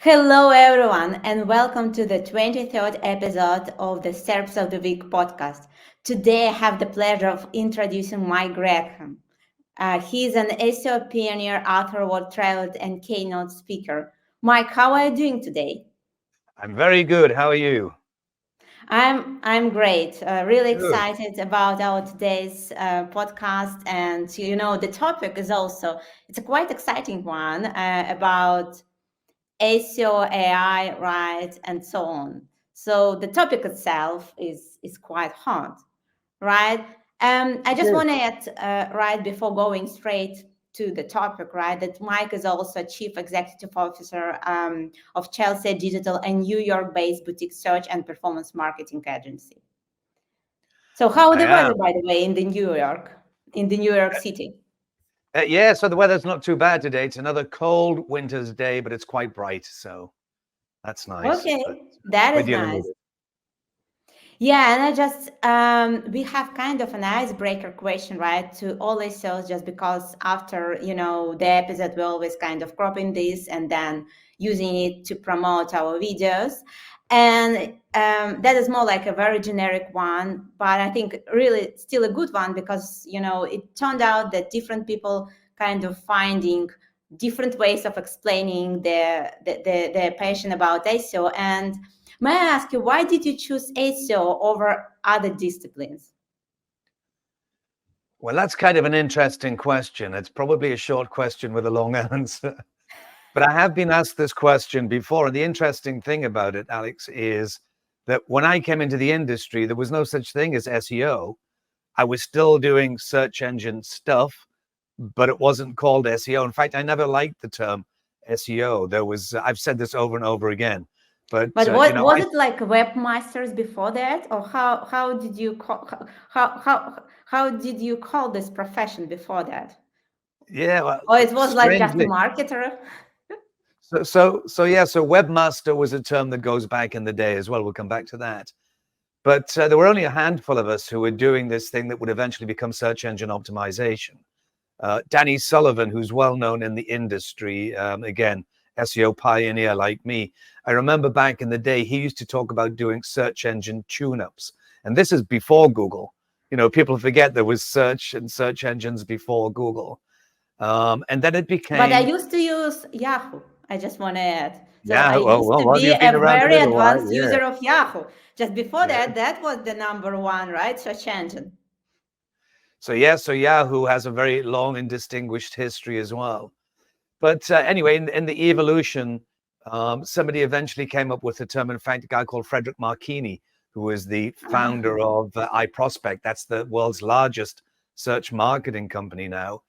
Hello, everyone, and welcome to the 23rd episode of the SERPs of the Week podcast. Today, I have the pleasure of introducing Mike Grehan. He's an SEO pioneer, author, world-traveled, and keynote speaker. Mike, how are you doing today? I'm very good. How are you? I'm great. Really Good. excited about our today's podcast, and the topic is also it's a quite exciting one about SEO, AI, right, and so on. So the topic itself is quite hot, right? I It just is. want to add, right, before going straight to the topic, right, that Mike is also Chief Executive Officer of Chelsea Digital, a New York-based boutique search and performance marketing agency. So how I the weather, am. by the way, in the New York City? Yeah, so the weather's not too bad today. It's another cold winter's day, but it's quite bright, so that's nice. Okay, But that we're is dealing with nice. it. Yeah, and I just we have kind of an icebreaker question, right, to all SEOs, just because after the episode, we always kind of cropping this and then using it to promote our videos, and that is more like a very generic one, but I think really still a good one because it turned out that different people kind of finding different ways of explaining their passion about SEO. And may I ask you, why did you choose SEO over other disciplines? Well, that's kind of an interesting question. It's probably a short question with a long answer. But I have been asked this question before. And the interesting thing about it, Alex, is that when I came into the industry, there was no such thing as SEO. I was still doing search engine stuff, but it wasn't called SEO. In fact, I never liked the term SEO. I've said this over and over again, but But what was it like webmasters before that, or how did you call how did you call this profession before that? yeah, well, Or it was like just a strangely. marketer? So webmaster was a term that goes back in the day as well. We'll come back to that. But there were only a handful of us who were doing this thing that would eventually become search engine optimization. Danny Sullivan, who's well known in the industry, again, SEO pioneer like me. I remember back in the day, he used to talk about doing search engine tune-ups. And this is before Google. People forget there was search and search engines before Google. And then it But I became, used to use Yahoo. I just want to add. So I yeah, used to well, be you've been a around a very little while. advanced Yeah, user of Yahoo. Just before yeah. that, that was the number one, right, search engine. So Yahoo has a very long and distinguished history as well. But anyway, in the evolution, somebody eventually came up with the term. In fact, a guy called Frederick Marchini, who was the founder of iProspect, that's the world's largest search marketing company now.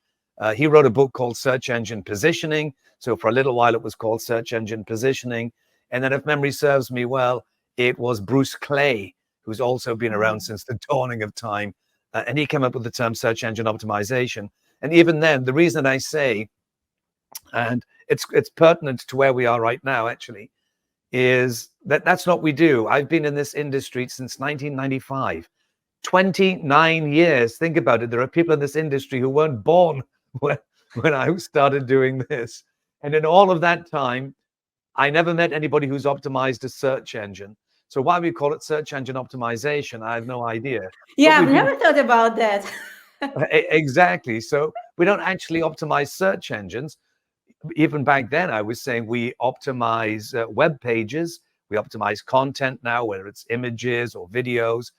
He wrote a book called Search Engine Positioning. So for a little while, it was called Search Engine Positioning. And then, if memory serves me well, it was Bruce Clay, who's also been around since the dawning of time. And he came up with the term search engine optimization. And even then, the reason I say, and it's pertinent to where we are right now, actually, is that that's not what we do. I've been in this industry since 1995, 29 years. Think about it. There are people in this industry who weren't born when, when I started doing this. And in all of that time, I never met anybody who's optimized a search engine. So why we call it search engine optimization, I have no idea. But Yeah, I've we've been never thought about that. exactly. So we don't actually optimize search engines. Even back then, I was saying we optimize web pages, we optimize content now, whether it's images or videos,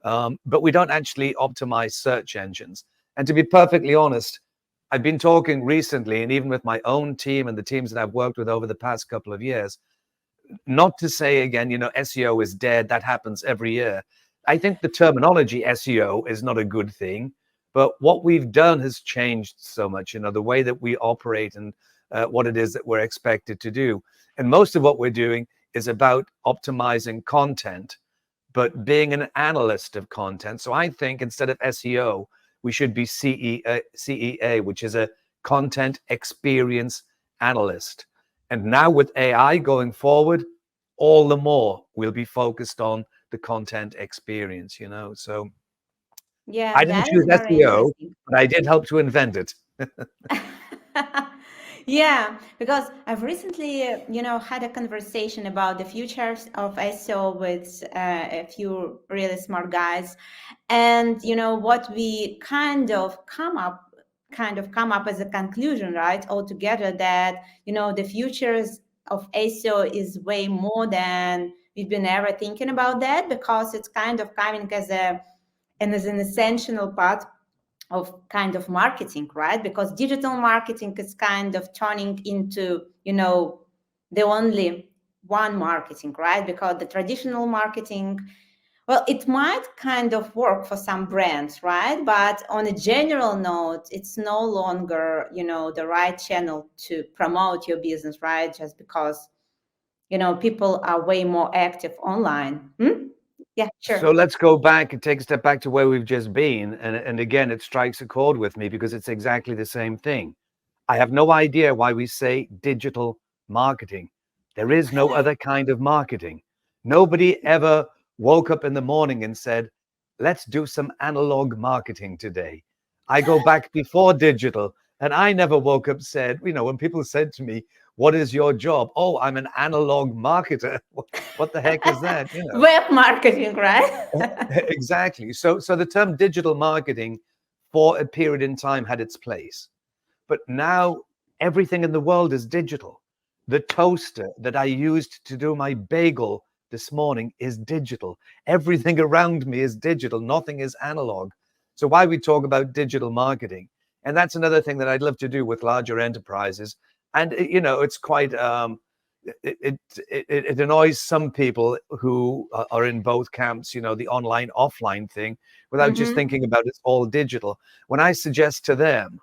but we don't actually optimize search engines. And to be perfectly honest, I've been talking recently, and even with my own team and the teams that I've worked with over the past couple of years, not to say again, SEO is dead. That happens every year. I think the terminology SEO is not a good thing, but what we've done has changed so much, the way that we operate and what it is that we're expected to do. And most of what we're doing is about optimizing content, but being an analyst of content. So I think instead of SEO, we should be CEA, which is a content experience analyst. And now with AI going forward, all the more we'll be focused on the content experience. So Yeah, I didn't that is choose very SEO, interesting. but I did help to invent it. Yeah, because I've recently, had a conversation about the futures of SEO with a few really smart guys, and what we kind of come up as a conclusion, right? Altogether, that the futures of SEO is way more than we've been ever thinking about that, because it's kind of coming as an essential part of kind of marketing, right? Because digital marketing is kind of turning into, the only one marketing, right? Because the traditional marketing, well, it might kind of work for some brands, right? But on a general note, it's no longer, the right channel to promote your business, right? Just because, people are way more active online. Hmm? Yeah, So sure. let's go back and take a step back to where we've just been. And again, it strikes a chord with me because it's exactly the same thing. I have no idea why we say digital marketing. There is no other kind of marketing. Nobody ever woke up in the morning and said, let's do some analog marketing today. I go back before digital, and I never woke up said, when people said to me, what is your job? Oh, I'm an analog marketer. What the heck is that? Web marketing, right? Exactly. So the term digital marketing for a period in time had its place. But now everything in the world is digital. The toaster that I used to do my bagel this morning is digital. Everything around me is digital. Nothing is analog. So why we talk about digital marketing? And that's another thing that I'd love to do with larger enterprises. And it's quite it annoys some people who are in both camps, the online offline thing, without just Mm-hmm. thinking about it's all digital. When I suggest to them,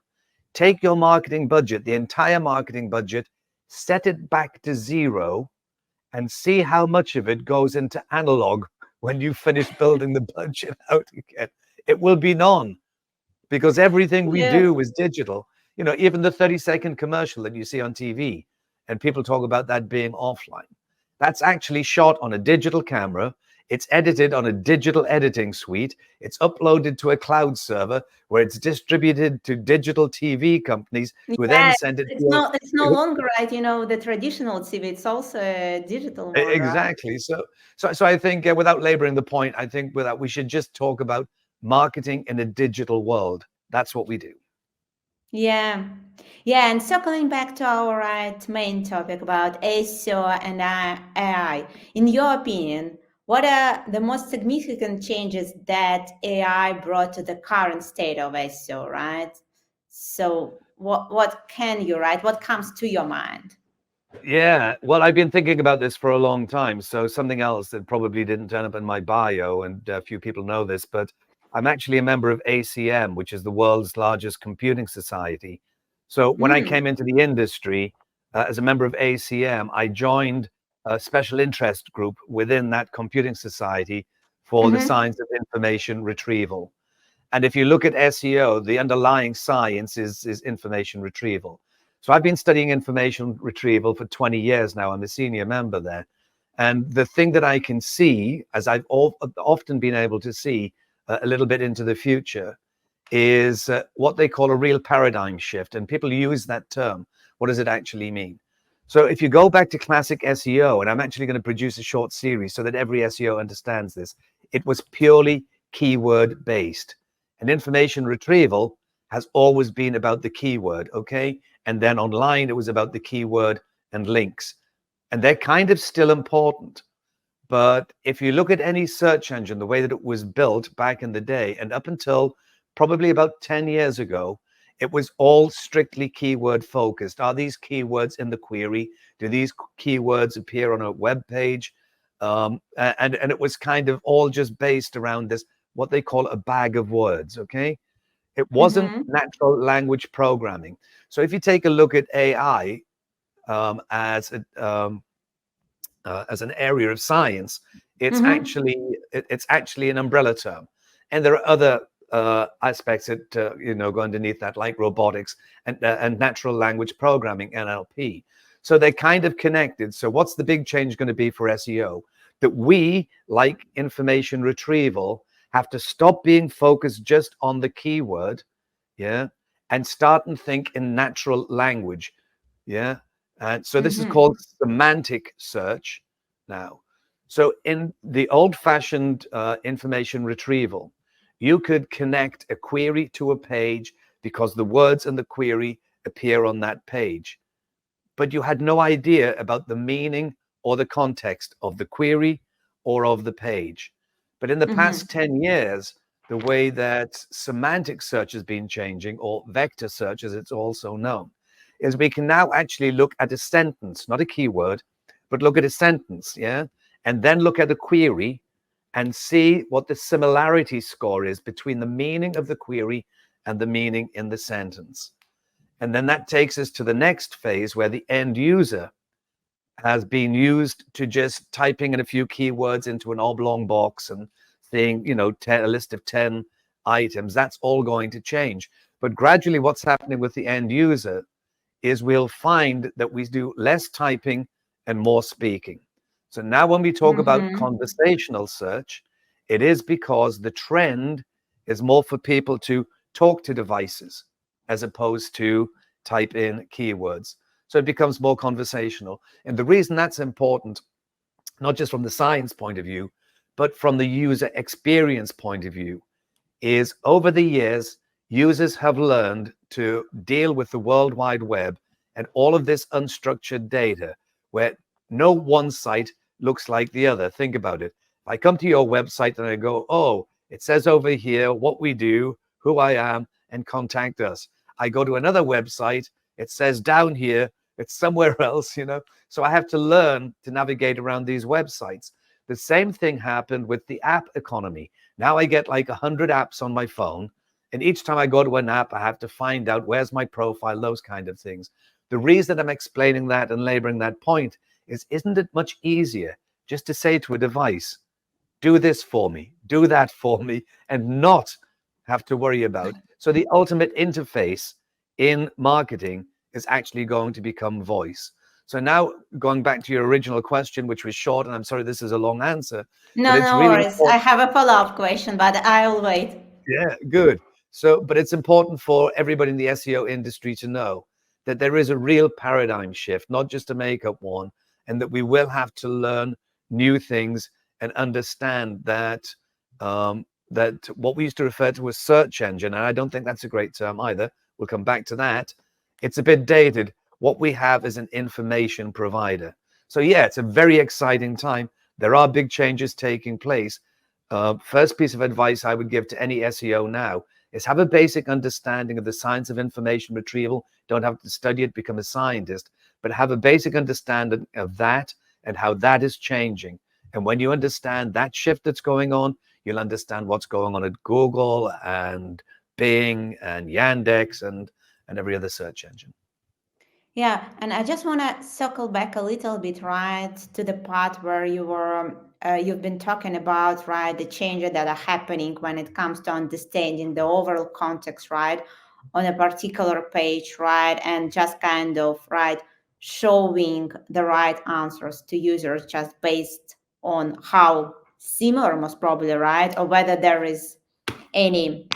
take your marketing budget, the entire marketing budget, set it back to zero, and see how much of it goes into analog when you finish building the budget out again. It will be none, because everything we Yeah. do is digital. Even the 30-second commercial that you see on TV, and people talk about that being offline. That's actually shot on a digital camera. It's edited on a digital editing suite. It's uploaded to a cloud server where it's distributed to digital TV companies who then Yeah, send it it's to no longer, right, the traditional TV, it's also a digital one, right? exactly. So I think, without laboring the point, I think without we should just talk about marketing in a digital world. That's what we do. Yeah. Yeah, and circling back to our main topic about SEO and AI, in your opinion, what are the most significant changes that AI brought to the current state of SEO, right? So what can you, right? What comes to your mind? Yeah, well, I've been thinking about this for a long time. So something else that probably didn't turn up in my bio, and a few people know this, but I'm actually a member of ACM, which is the world's largest computing society. So when I Mm. came into the industry as a member of ACM, I joined a special interest group within that computing society for the Mm-hmm. science of information retrieval. And if you look at SEO, the underlying science is information retrieval. So I've been studying information retrieval for 20 years now. I'm a senior member there. And the thing that I can see, as I've often been able to see a little bit into the future, is what they call a real paradigm shift. And people use that term. What does it actually mean? So if you go back to classic SEO, and I'm actually going to produce a short series so that every SEO understands this, it was purely keyword based. And information retrieval has always been about the keyword, okay? And then online, it was about the keyword and links. And they're kind of still important. But if you look at any search engine, the way that it was built back in the day, and up until probably about 10 years ago, it was all strictly keyword focused. Are these keywords in the query? Do these keywords appear on a web page? And it was kind of all just based around this, what they call a bag of words, okay? It wasn't Mm-hmm. natural language programming. So if you take a look at AI as as an area of science, Mm-hmm. it's actually an umbrella term, and there are other aspects that go underneath that, like robotics and natural language programming (NLP). So they're kind of connected. So what's the big change going to be for SEO? That we, like information retrieval, have to stop being focused just on the keyword, yeah, and start and think in natural language. Yeah. And so this is Mm-hmm. called semantic search now. So in the old-fashioned information retrieval, you could connect a query to a page because the words in the query appear on that page, but you had no idea about the meaning or the context of the query or of the page. But in the Mm-hmm. past 10 years, the way that semantic search has been changing, or vector search as it's also known, is we can now actually look at a sentence, not a keyword, but look at a sentence, yeah? And then look at a query and see what the similarity score is between the meaning of the query and the meaning in the sentence. And then that takes us to the next phase where the end user has been used to just typing in a few keywords into an oblong box and seeing, a list of 10 items. That's all going to change. But gradually, what's happening with the end user is we'll find that we do less typing and more speaking. So now when we talk about Mm-hmm. conversational search, it is because the trend is more for people to talk to devices as opposed to type in keywords. So it becomes more conversational. And the reason that's important, not just from the science point of view, but from the user experience point of view, is over the years, users have learned to deal with the World Wide Web and all of this unstructured data where no one site looks like the other. Think about it. If I come to your website and I go, oh, it says over here what we do, who I am, and contact us. I go to another website, it says down here, it's somewhere else. So I have to learn to navigate around these websites. The same thing happened with the app economy. Now I get like 100 apps on my phone. And each time I go to an app, I have to find out where's my profile, those kind of things. The reason I'm explaining that and laboring that point is, isn't it much easier just to say to a device, do this for me, do that for me, and not have to worry about? So the ultimate interface in marketing is actually going to become voice. So now going back to your original question, which was short, and I'm sorry this is a long answer, but No, it's no really worries. I important. have a follow-up question, but I'll wait. Yeah, good. So, but it's important for everybody in the SEO industry to know that there is a real paradigm shift, not just a makeup one, and that we will have to learn new things and understand that that what we used to refer to as search engine, and I don't think that's a great term either. We'll come back to that. It's a bit dated. What we have is an information provider. So yeah, it's a very exciting time. There are big changes taking place. First piece of advice I would give to any SEO now is have a basic understanding of the science of information retrieval. Don't have to study it, become a scientist, but have a basic understanding of that and how that is changing. And when you understand that shift that's going on, you'll understand what's going on at Google and Bing and Yandex and every other search engine. Yeah, and I just want to circle back a little bit, right, to the part where you've been talking about, right, the changes that are happening when it comes to understanding the overall context, right, on a particular page, right, and just kind of, right, showing the right answers to users just based on how similar, most probably, right, or whether there is any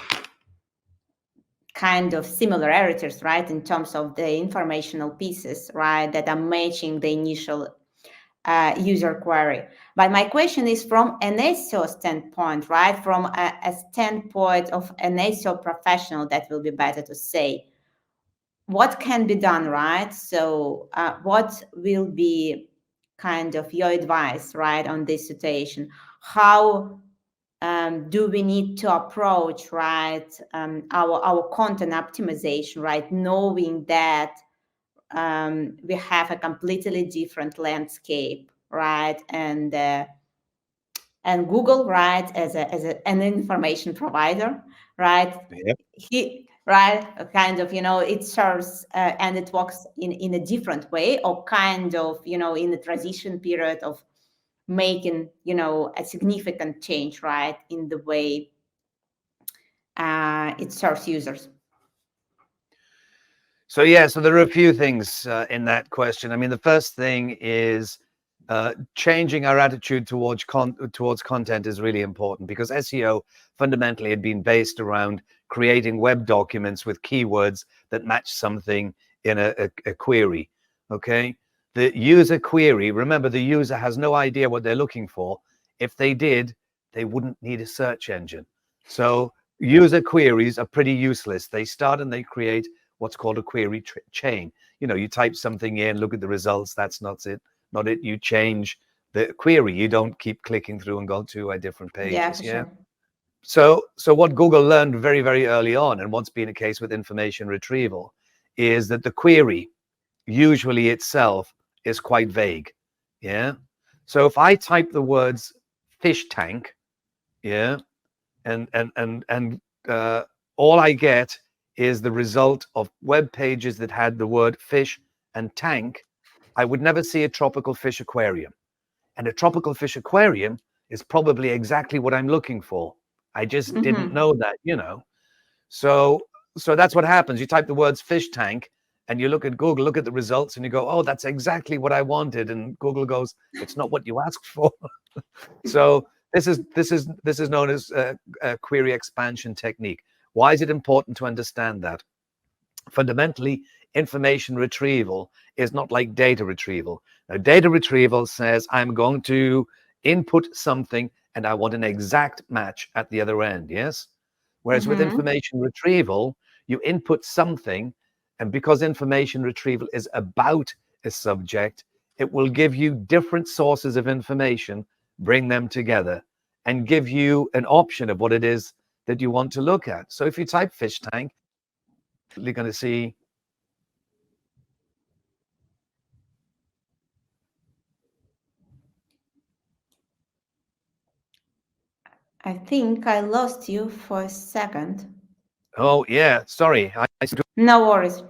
kind of similarities, right, in terms of the informational pieces, right, that are matching the initial user query. But my question is from an SEO standpoint, right, from a standpoint of an SEO professional, that will be better to say, what can be done, right? So what will be kind of your advice, right, on this situation? How do we need to approach, right, our content optimization, right, knowing that we have a completely different landscape, right, and Google, right, an information provider, right, Yep. he, right, kind of, it serves and it works in a different way, or kind of, in the transition period of making, a significant change, right, in the way it serves users. So yeah, so there are a few things in that question. I mean, the first thing is changing our attitude towards content is really important, because SEO fundamentally had been based around creating web documents with keywords that match something in a query. Okay. The user query, remember, the user has no idea what they're looking for. If they did, they wouldn't need a search engine. So user queries are pretty useless. They start and they create what's called a query chain. You know, you type something in, look at the results. That's not it. Not it. You change the query. You don't keep clicking through and go to different Yeah, pages. for Yeah. sure. So what Google learned very, very early on, and what's been a case with information retrieval, is that the query usually itself is quite vague. Yeah. So if I type the words fish tank, yeah, and all I get is the result of web pages that had the word fish and tank, I would never see a tropical fish aquarium. And a tropical fish aquarium is probably exactly what I'm looking for. I just didn't Mm-hmm. know that, you know. So so that's what happens. You type the words fish tank and you look at Google, look at the results, and you go, oh, that's exactly what I wanted. And Google goes, it's not what you asked for. So this is known as a query expansion technique. Why is it important to understand that? Fundamentally, information retrieval is not like data retrieval. Now, data retrieval says I'm going to input something and I want an exact match at the other end. Yes. Whereas with Mm-hmm. information retrieval, you input something, and because information retrieval is about a subject, it will give you different sources of information, bring them together, and give you an option of what it is that you want to look at. So if you type fish tank, you're going to see. I think I lost you for a second. Oh yeah, sorry. No worries.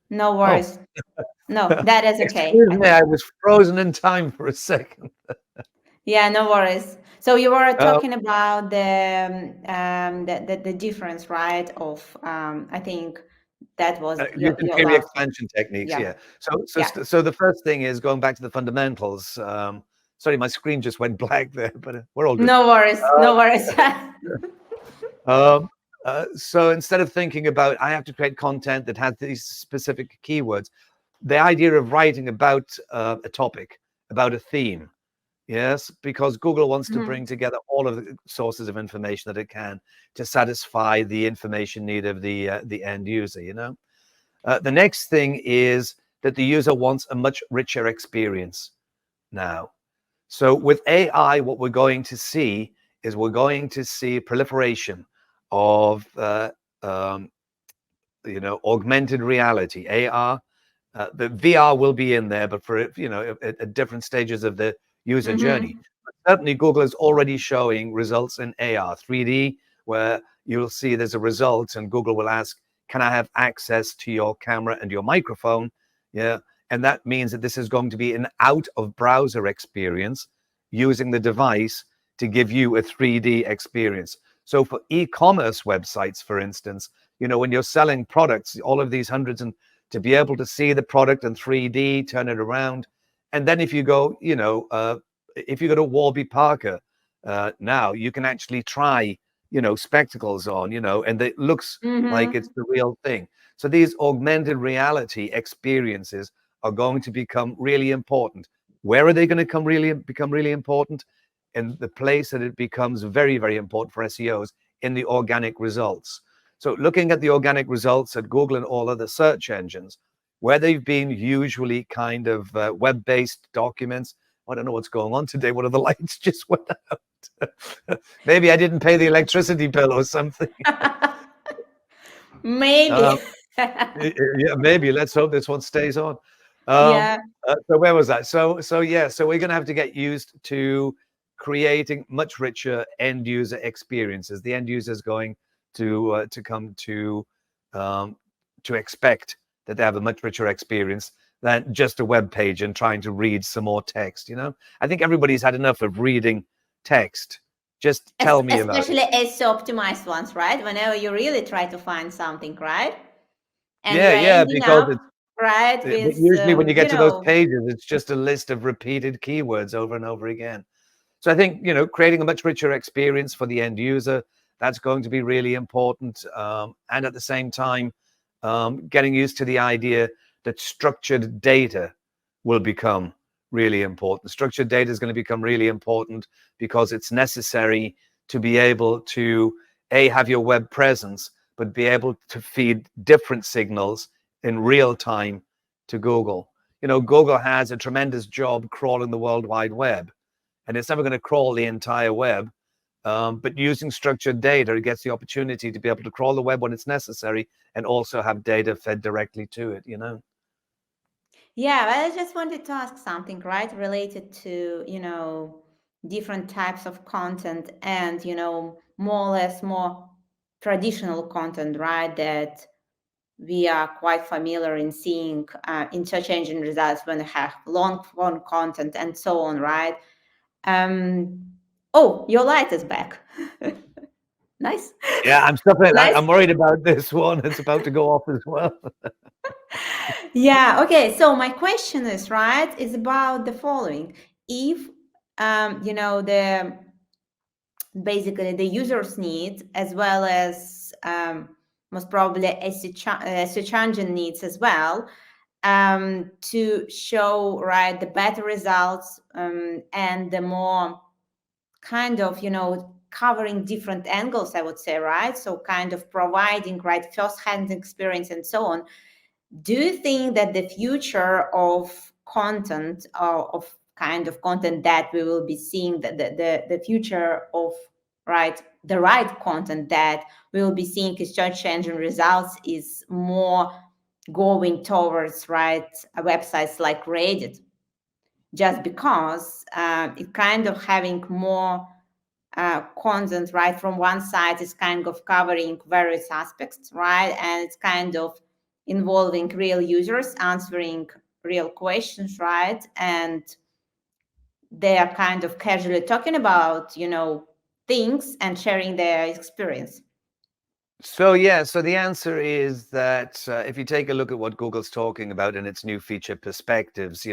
No Oh, worries. No, that is okay. excuse me. I was frozen in time for a second. Yeah, no worries. So you were Uh, talking about the difference, right? Of I think that was using your query last. expansion techniques. Yeah, Yeah. yeah. So the first thing is going back to the fundamentals. Sorry, my screen just went black there, but we're all good. No worries. No worries. Um, so instead of thinking about I have to create content that has these specific keywords, the idea of writing about a topic, about a theme. Yes, because Google wants to Mhm. bring together all of the sources of information that it can to satisfy the information need of the end user. You know, the next thing is that the user wants a much richer experience now. So with AI, what we're going to see is we're going to see proliferation of um, augmented reality, AR. The VR will be in there, but for at different stages of the user journey. Mhm. But certainly, Google is already showing results in AR, 3D, where you'll see there's a result, and Google will ask, "Can I have access to your camera and your microphone?" Yeah, and that means that this is going to be an out of browser experience using the device to give you a 3D experience. So for e-commerce websites, for instance, when you're selling products, all of these hundreds, and to be able to see the product in 3D, turn it around. And then if you go, if you go to Warby Parker now, you can actually try, spectacles on, and it looks like it's Mhm. the real thing. So these augmented reality experiences are going to become really important. Where are they going to become really important? In the place that it becomes very, very important for SEOs, in the organic results. So looking at the organic results at Google and all other search engines, where they've been usually kind of web-based documents. I don't know what's going on today. One of the lights just went out. Maybe I didn't pay the electricity bill or something. Maybe. Um, yeah, maybe. Let's hope this one stays on. Um, Yeah. so where was that? So yeah. So we're going to have to get used to creating much richer end user experiences. The end user is going to come um, to expect that they have a much richer experience than just a web page and trying to read some more text. I think everybody's had enough of reading text. Just tell me about it. Especially SEO optimized ones, right? Whenever you really try to find something, right? And Yeah, you're yeah, ending because up, right, but with, usually when you get to those pages, it's just a list of repeated keywords over and over again. So I think, creating a much richer experience for the end user, that's going to be really important. And at the same time, getting used to the idea that structured data will become really important. Structured data is going to become really important because it's necessary to be able to have your web presence, but be able to feed different signals in real time to Google. Google has a tremendous job crawling the World Wide Web, and it's never going to crawl the entire web. But using structured data, it gets the opportunity to be able to crawl the web when it's necessary and also have data fed directly to it. Yeah, but I just wanted to ask something, right, related to, different types of content and, more or less more traditional content, right, that we are quite familiar in seeing in search engine results when they have long form content and so on, right? Um, oh, your light is back. Nice. Yeah, I'm suffering. Nice. I'm worried about this one. It's about to go off as well. Yeah, okay. So my question is, right, is about the following. If the basically the user's needs as well as most probably a search engine needs as well, to show, right, the better results, and the more kind of covering different angles, I would say, right, so kind of providing, right, first-hand experience and so on. Do you think that the future of content, or of kind of content that we will be seeing, the future of, right, the right content that we will be seeing is search engine results is more going towards, right, websites like Reddit, just because it kind of having more content, right, from one side is kind of covering various aspects, right, and it's kind of involving real users answering real questions, right, and they are kind of casually talking about things and sharing their experience. So the answer is that if you take a look at what Google's talking about in its new feature perspectives,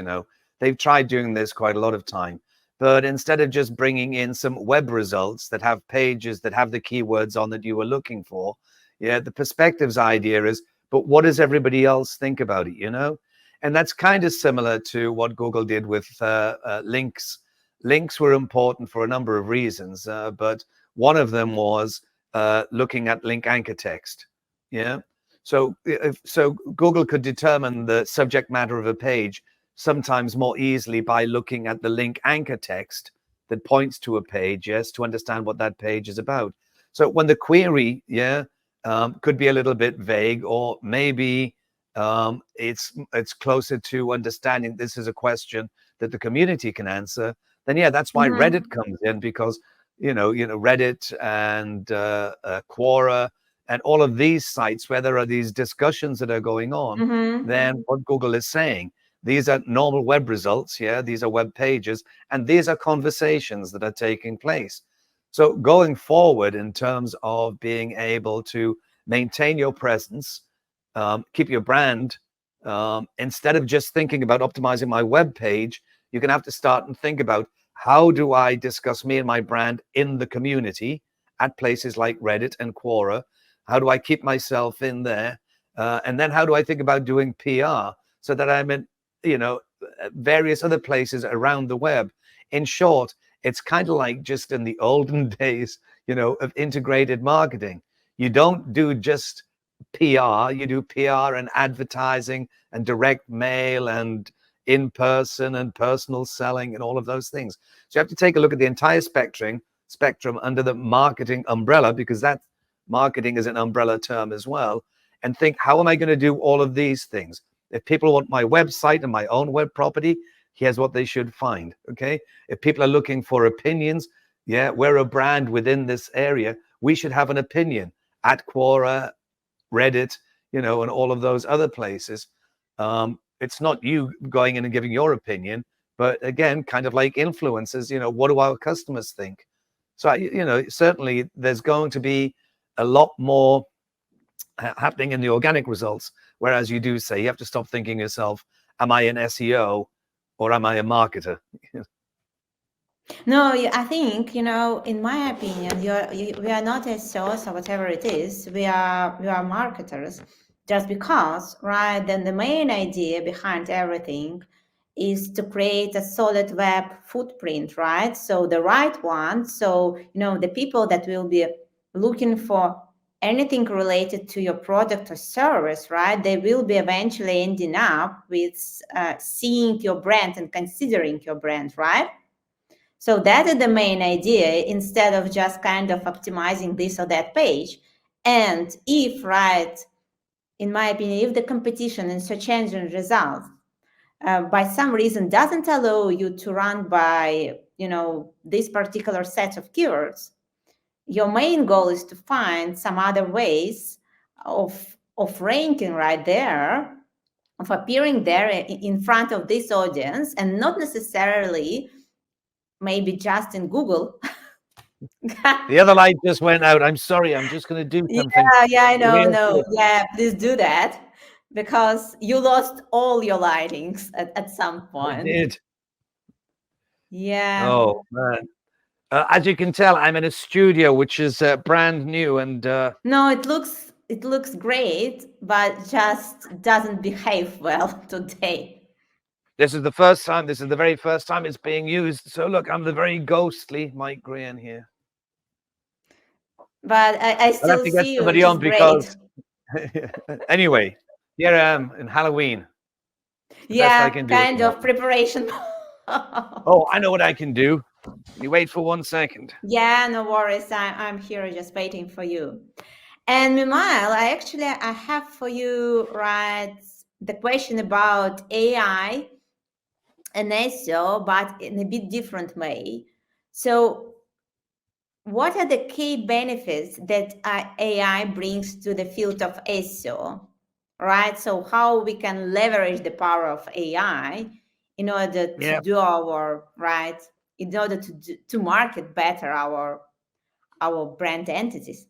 they've tried doing this quite a lot of time. But instead of just bringing in some web results that have pages that have the keywords on that you were looking for, yeah, the perspectives idea is, but what does everybody else think about it? And that's kind of similar to what Google did with links. Links were important for a number of reasons, but one of them was looking at link anchor text. Yeah. So Google could determine the subject matter of a page sometimes more easily by looking at the link anchor text that points to a page, yes, to understand what that page is about. So when the query, yeah, could be a little bit vague, or maybe it's closer to understanding this is a question that the community can answer, then yeah, that's why Reddit Mm-hmm. comes in, because Reddit and Quora and all of these sites where there are these discussions that are going on, Mm-hmm. then what Google is saying, these are normal web results, yeah, these are web pages, and these are conversations that are taking place. So going forward, in terms of being able to maintain your presence, keep your brand, instead of just thinking about optimizing my web page, you're going to have to start and think about, how do I discuss me and my brand in the community at places like Reddit and Quora? How do I keep myself in there? And then how do I think about doing PR so that I'm in, various other places around the web? In short, it's kind of like just in the olden days, of integrated marketing. You don't do just PR, you do PR and advertising and direct mail and in person and personal selling and all of those things. So you have to take a look at the entire spectrum under the marketing umbrella, because that marketing is an umbrella term as well, and think, how am I going to do all of these things? If people want my website and my own web property, here's what they should find. Okay. If people are looking for opinions, yeah, we're a brand within this area. We should have an opinion at Quora, Reddit, and all of those other places. It's not you going in and giving your opinion, but again, kind of like influencers, what do our customers think? So, certainly there's going to be a lot more happening in the organic results. Whereas you do say, you have to stop thinking yourself, am I an SEO or am I a marketer? No, I think, in my opinion, we are not SEOs or whatever it is. We are marketers. just because, right? Then the main idea behind everything is to create a solid web footprint, right? So the right one. So, the people that will be looking for anything related to your product or service, right? They will be eventually ending up with seeing your brand and considering your brand, right? So that is the main idea instead of just kind of optimizing this or that page. And if, right, in my opinion, if the competition in search engine results by some reason doesn't allow you to run by, this particular set of keywords, your main goal is to find some other ways of ranking right there, of appearing there in front of this audience, and not necessarily maybe just in Google. The other light just went out. I'm sorry. I'm just going to do something Yeah, I know, real no. quick. Yeah, please do that because you lost all your lightings at some I point. did. Yeah. Oh, man. As you can tell, I'm in a studio which is brand new, and No, it looks great, but just doesn't behave well today. this is the first time. This is the very first time it's being used. So look, I'm the very ghostly Mike Grehan here. But I I'll have still to get see you, somebody which is on great. because anyway, here I am in Halloween. The best I Yeah, can do at the kind of moment. preparation. Oh, I know what I can do. You wait for 1 second. Yeah, no worries. I'm here just waiting for you. And meanwhile, I have for you, right, the question about AI and SEO, but in a bit different way. So, what are the key benefits that AI brings to the field of SEO, right? So, how we can leverage the power of AI in order to Yeah. do our right, in order to market better our brand entities.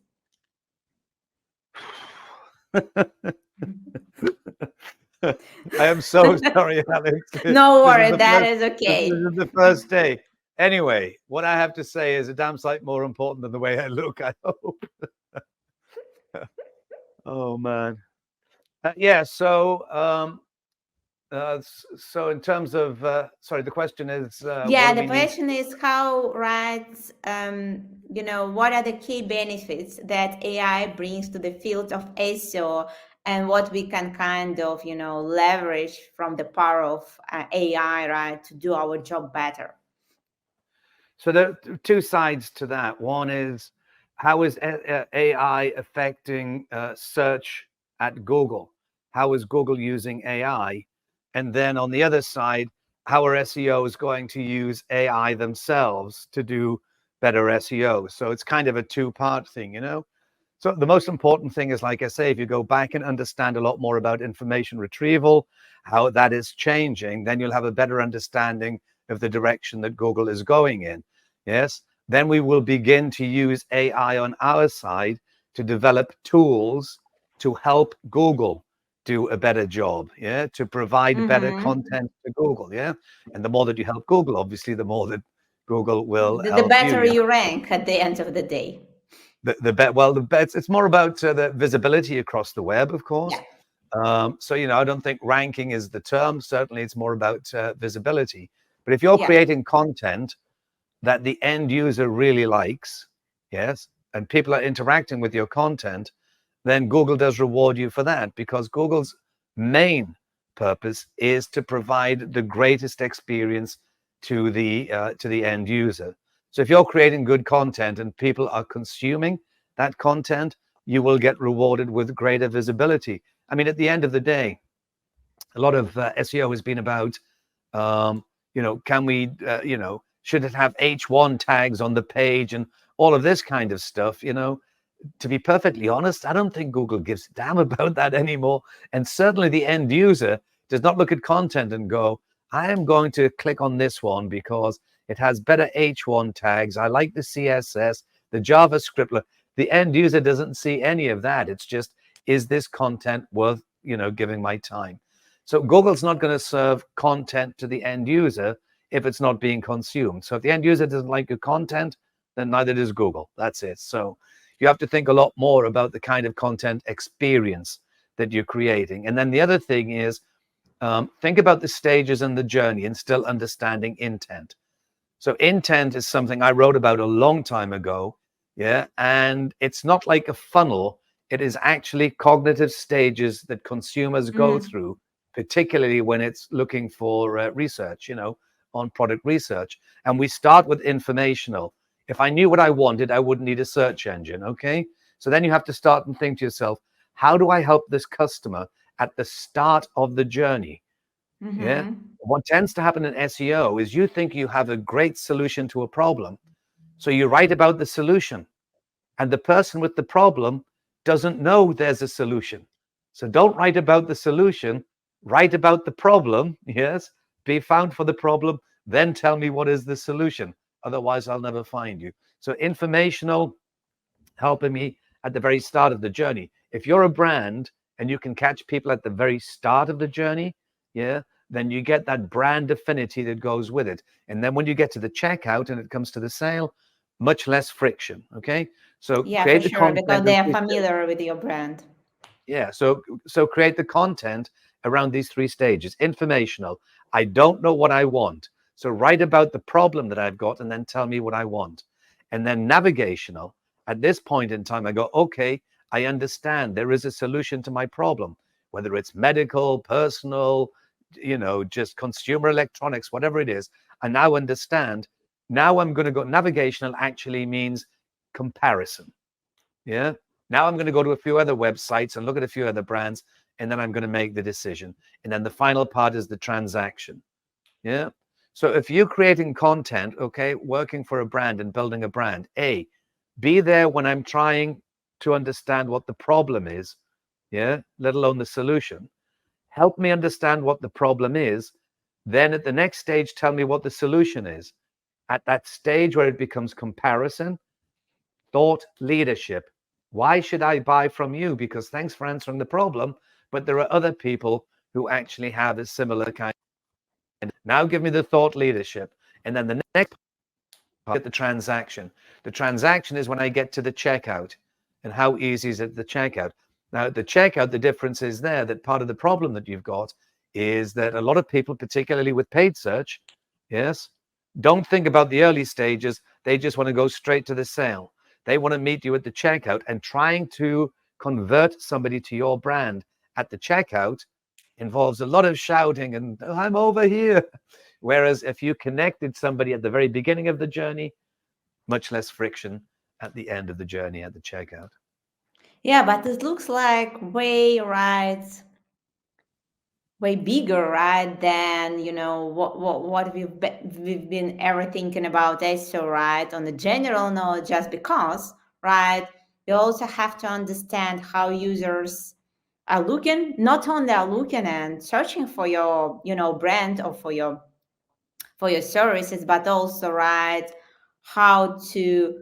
I am so sorry, Alex. No This is worry, the that first. is This okay. is the first day. Anyway, what I have to say is a damn sight more important than the way I look. I hope. Oh man. Yeah. So in terms of sorry, the question is what Yeah, do the we need? question is how, right, what are the key benefits that AI brings to the field of SEO and what we can kind of, leverage from the power of AI, right, to do our job better. So there are two sides to that. One is how is AI affecting search at Google? How is Google using AI? And then on the other side, how are SEOs going to use AI themselves to do better SEO? So it's kind of a two-part thing, you know? So the most important thing is, like I say, if you go back and understand a lot more about information retrieval, how that is changing, then you'll have a better understanding of the direction that Google is going in. Yes. Then we will begin to use AI on our side to develop tools to help Google do a better job. Yeah. To provide better Mm-hmm. content to Google. Yeah. And the more that you help Google, obviously, the more that Google will The help you. better Yeah. you rank at the end of the day. The bet well the bets it's more about the visibility across the web, of course. Yeah. So I don't think ranking is the term. Certainly it's more about visibility. But if you're Yeah. creating content that the end user really likes, yes, and people are interacting with your content, then Google does reward you for that, because Google's main purpose is to provide the greatest experience to the end user. So if you're creating good content and people are consuming that content, you will get rewarded with greater visibility. I mean, at the end of the day, a lot of SEO has been about, can we, should it have H1 tags on the page and all of this kind of stuff, to be perfectly honest, I don't think Google gives a damn about that anymore. And certainly the end user does not look at content and go, I am going to click on this one because it has better H1 tags. I like the CSS, the JavaScript. The end user doesn't see any of that. It's just, is this content worth, giving my time? So Google's not going to serve content to the end user if it's not being consumed. So if the end user doesn't like your content, then neither does Google. That's it. So you have to think a lot more about the kind of content experience that you're creating. And then the other thing is, think about the stages in the journey and still understanding intent. So intent is something I wrote about a long time ago. Yeah. And it's not like a funnel. It is actually cognitive stages that consumers go Mm-hmm. through, particularly when it's looking for research, on product research. And we start with informational. If I knew what I wanted, I wouldn't need a search engine. Okay. So then you have to start and think to yourself, how do I help this customer at the start of the journey? Yeah. Mm-hmm. What tends to happen in SEO is you think you have a great solution to a problem. So you write about the solution, and the person with the problem doesn't know there's a solution. So don't write about the solution, write about the problem. Yes. Be found for the problem, then tell me what is the solution. Otherwise, I'll never find you. So informational, helping me at the very start of the journey. If you're a brand and you can catch people at the very start of the journey, yeah, then you get that brand affinity that goes with it. And then when you get to the checkout and it comes to the sale, much less friction. Okay. So Yeah, for create the sure, because content they of are these. familiar with your brand. Yeah, so create the content around these three stages. Informational. I don't know what I want. So write about the problem that I've got and then tell me what I want. And then navigational. At this point in time, I go, okay, I understand there is a solution to my problem, whether it's medical, personal, just consumer electronics, whatever it is. I now understand. Now I'm going to go. Navigational actually means comparison. Yeah. Now I'm going to go to a few other websites and look at a few other brands, and then I'm going to make the decision. And then the final part is the transaction. Yeah. So if you're creating content, okay, working for a brand and building a brand, be there when I'm trying to understand what the problem is. Yeah. Let alone the solution. Help me understand what the problem is. Then at the next stage, tell me what the solution is. At that stage where it becomes comparison, thought leadership. Why should I buy from you? Because thanks for answering the problem, but there are other people who actually have a similar kind. Now give me the thought leadership. And then the next part, the transaction. The transaction is when I get to the checkout. And how easy is it the checkout? Now, at the checkout, the difference is there that part of the problem that you've got is that a lot of people, particularly with paid search, yes, don't think about the early stages. They just want to go straight to the sale. They want to meet you at the checkout, and trying to convert somebody to your brand at the checkout involves a lot of shouting and "Oh, I'm over here." Whereas if you connected somebody at the very beginning of the journey, much less friction at the end of the journey at the checkout. Yeah, but it looks like way bigger, right, than what we've been ever thinking about SEO, right, on the general note, just because, right, you also have to understand how users are looking, not only are looking and searching for your, brand or for your services, but also, right, how to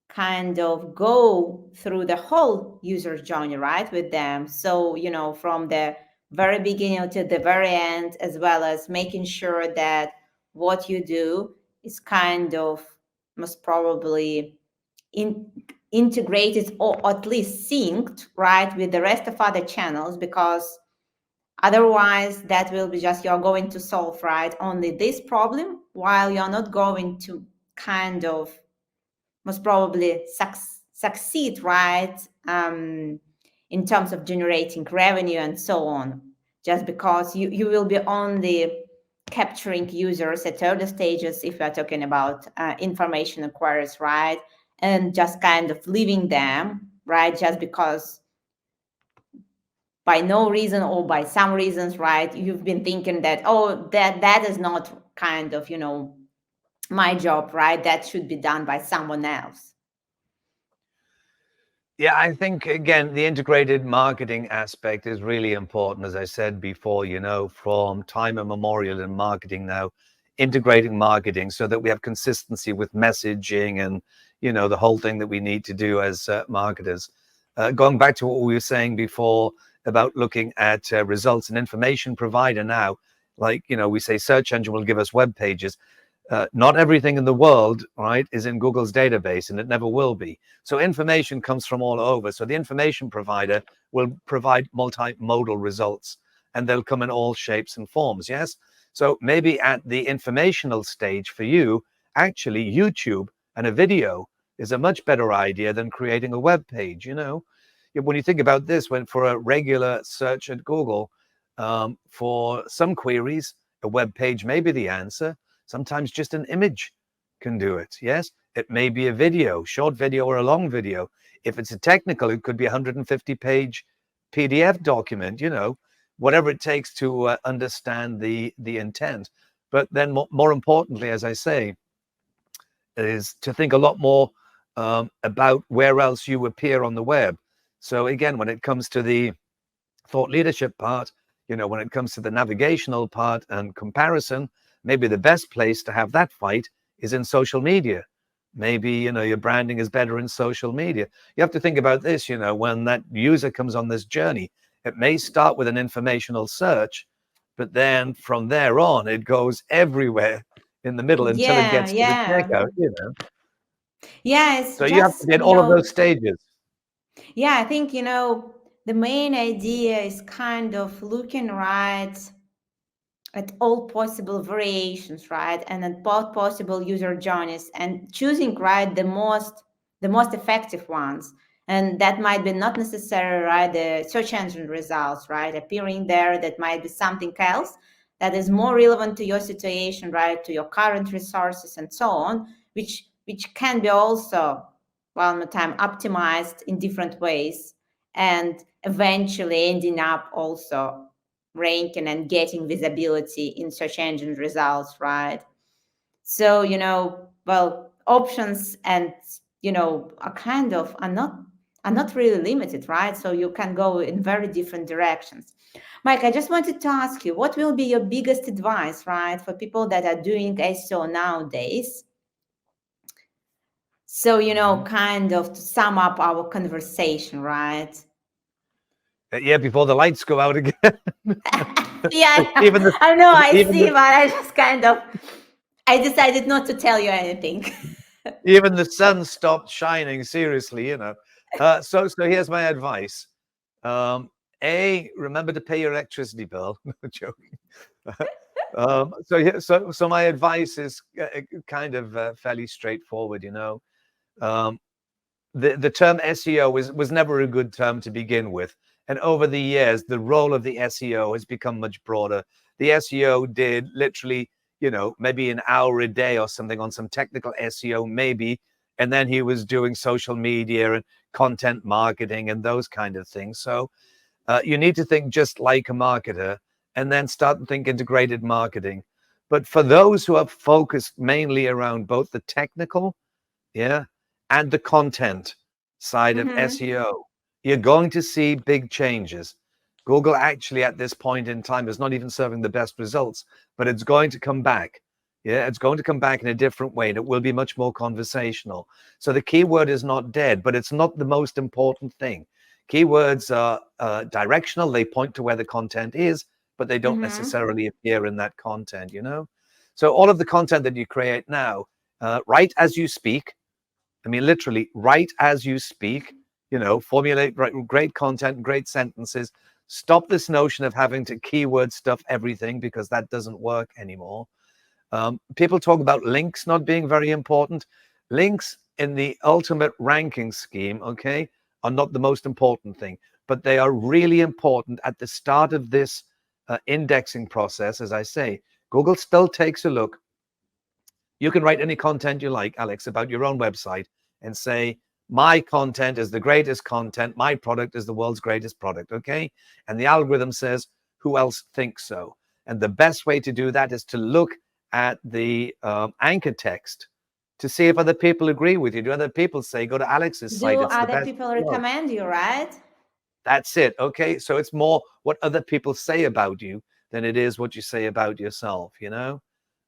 kind of go through the whole user journey, right, with them. So, from the very beginning to the very end, as well as making sure that what you do is kind of most probably in, integrated or at least synced, right, with the rest of other channels, because otherwise that will be just you're going to solve, right, only this problem while you're not going to kind of most probably succeed, right, in terms of generating revenue and so on, just because you will be only capturing users at early stages if we're talking about information inquiries, right, and just kind of leaving them, right, just because by no reason or by some reasons, right, you've been thinking that, oh, that is not kind of, my job, right, that should be done by someone else. Yeah, I think again, the integrated marketing aspect is really important. As I said before, from time immemorial in marketing now, integrating marketing so that we have consistency with messaging and, the whole thing that we need to do as marketers. Going back to what we were saying before about looking at results and information provider now, like, we say search engine will give us web pages. Not everything in the world, right, is in Google's database, and it never will be. So information comes from all over. So the information provider will provide multimodal results, and they'll come in all shapes and forms. Yes. So maybe at the informational stage for you, actually YouTube and a video is a much better idea than creating a web page. When you think about this, when for a regular search at Google, for some queries, a web page may be the answer. Sometimes just an image can do it. Yes, it may be a video, short video or a long video. If it's a technical, it could be a 150-page PDF document. Whatever it takes to understand the intent. But then, more importantly, as I say, is to think a lot more about where else you appear on the web. So again, when it comes to the thought leadership part, when it comes to the navigational part and comparison, maybe the best place to have that fight is in social media. Maybe, your branding is better in social media. You have to think about this, when that user comes on this journey, it may start with an informational search, but then from there on, it goes everywhere in the middle until it Yeah, gets to the yeah. checkout. Yeah, it's So you have to just, get all of those stages. yeah, I think, the main idea is kind of looking right at all possible variations, right, and at both possible user journeys, and choosing right the most effective ones. And that might be not necessarily right the search engine results, right, appearing there. That might be something else that is more relevant to your situation, right, to your current resources and so on, which can be also one more time optimized in different ways, and eventually ending up also ranking and getting visibility in search engine results, right? So, well, options and, are not really limited, right? So you can go in very different directions. Mike, I just wanted to ask you, what will be your biggest advice, right, for people that are doing SEO nowadays? So, Mhm. kind of to sum up our conversation, right? Yeah, before the lights go out again. Yeah, even the I know, I even see, the but I decided not to tell you anything. even the sun stopped shining. Seriously. So here's my advice. Remember to pay your electricity bill. No joking. So my advice is kind of fairly straightforward. Um, the term SEO was never a good term to begin with. And over the years, the role of the SEO has become much broader. The SEO did literally, maybe an hour a day or something on some technical SEO, maybe. And then he was doing social media and content marketing and those kind of things. So you need to think just like a marketer and then start to think integrated marketing. But for those who are focused mainly around both the technical, yeah, and the content side of Mm-hmm. SEO, you're going to see big changes. Google actually at this point in time is not even serving the best results, but it's going to come back. Yeah, it's going to come back in a different way, and it will be much more conversational. So the keyword is not dead, but it's not the most important thing. Keywords are directional. They point to where the content is, but they don't Mm-hmm. necessarily appear in that content. So all of the content that you create now, write as you speak. I mean, literally, write as you speak, formulate great content, great sentences. Stop this notion of having to keyword stuff everything, because that doesn't work anymore. People talk about links not being very important. Links in the ultimate ranking scheme, okay, are not the most important thing, but they are really important at the start of this indexing process. As I say, Google still takes a look. You can write any content you like, Alex, about your own website and say, my content is the greatest content. My product is the world's greatest product. Okay. And the algorithm says, who else thinks so? And the best way to do that is to look at the anchor text to see if other people agree with you. Do other people say, go to Alex's Do site? It's the other best people in the world. recommend you, right? That's it. Okay. So it's more what other people say about you than it is what you say about yourself. And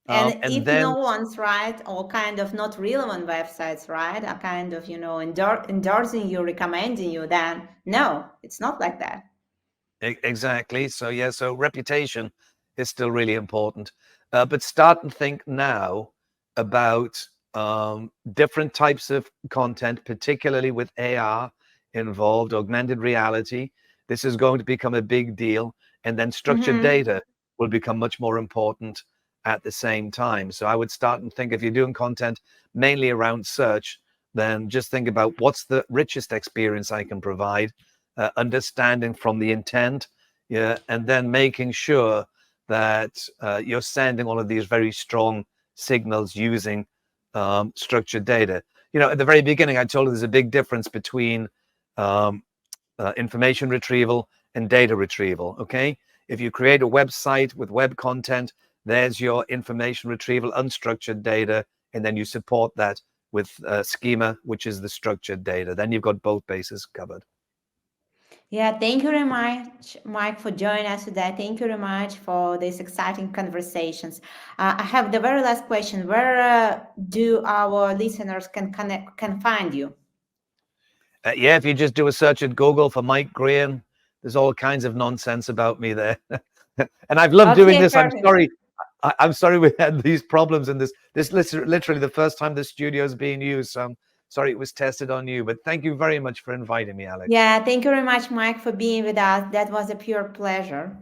And if then no one's right, or kind of not relevant websites, right, are kind of, endorsing you, recommending you, then no, it's not like that. Exactly. So yeah, so reputation is still really important. But start and think now. about different types of content, particularly with AR involved, augmented reality. This is going to become a big deal. And then structured Mm-hmm. data will become much more important at the same time. So I would start and think, if you're doing content mainly around search, then just think about what's the richest experience I can provide, understanding from the intent, yeah, and then making sure that you're sending all of these very strong signals using structured data. You know, at the very beginning, I told you there's a big difference between um, information retrieval and data retrieval. Okay, if you create a website with web content, there's your information retrieval, unstructured data, and then you support that with schema, which is the structured data. Then you've got both bases covered. Yeah, thank you very much, Mike, for joining us today. Thank you very much for these exciting conversations. I have the very last question. Where do our listeners can find you? Yeah, if you just do a search at Google for Mike Grehan, there's all kinds of nonsense about me there. And I've loved doing Okay, this. I'm perfect. sorry. I'm sorry we had these problems in this. This literally the first time the studio is being used. So I'm sorry it was tested on you. But thank you very much for inviting me, Alex. Yeah, thank you very much, Mike, for being with us. That was a pure pleasure.